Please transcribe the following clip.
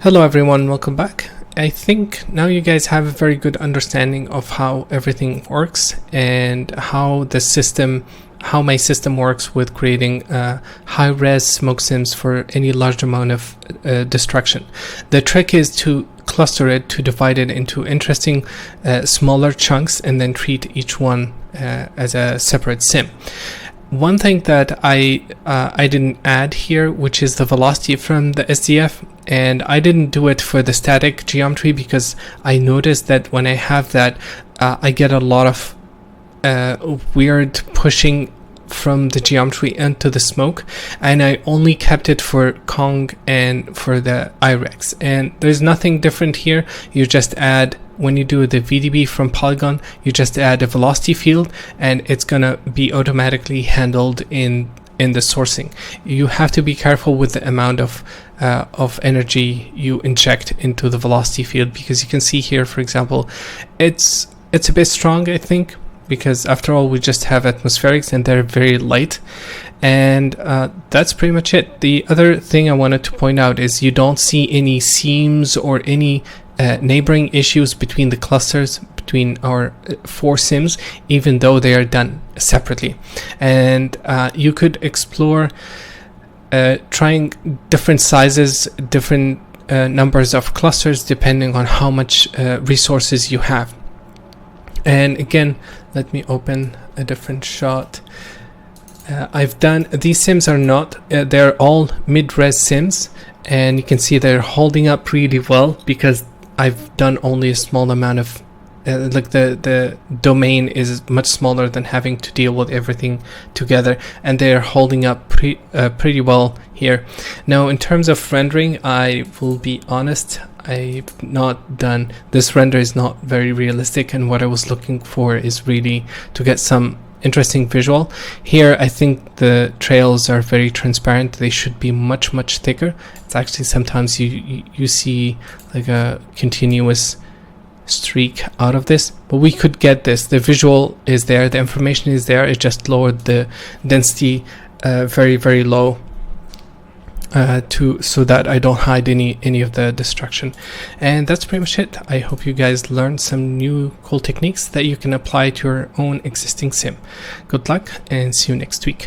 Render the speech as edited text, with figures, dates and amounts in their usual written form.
Hello everyone, welcome back. I think now you guys have a very good understanding of how everything works and how my system works with creating high-res smoke sims for any large amount of destruction. The trick is to cluster it, to divide it into interesting smaller chunks and then treat each one as a separate sim. One thing that I didn't add here, which is the velocity from the SDF, and I didn't do it for the static geometry because I noticed that when I have that, I get a lot of weird pushing from the geometry into the smoke, and I only kept it for Kong and for the IREX. And there's nothing different here. You just add, when you do the VDB from Polygon, you just add a velocity field and it's gonna be automatically handled in the sourcing. You have to be careful with the amount of energy you inject into the velocity field, because you can see here, for example, it's a bit strong, I think, because after all we just have atmospherics and they're very light. And that's pretty much it. The other thing I wanted to point out is you don't see any seams or any neighboring issues between the clusters, between our four sims, even though they are done separately. And you could explore trying different sizes, different numbers of clusters depending on how much resources you have. And again, let me open a different shot. I've done, these sims are not, they're all mid-res sims, and you can see they're holding up really well because I've done only a small amount of, like the domain is much smaller than having to deal with everything together, and they're holding up pretty well here. Now, in terms of rendering, I will be honest, I've not done, this render is not very realistic, and what I was looking for is really to get some interesting visual. Here I think the trails are very transparent. They should be much thicker. It's actually sometimes you see like a continuous streak out of this, but we could get this. The visual is there, the information is there. It just lowered the density very low so that I don't hide any of the destruction. And that's pretty much it. I hope you guys learned some new cool techniques that you can apply to your own existing sim. Good luck and see you next week.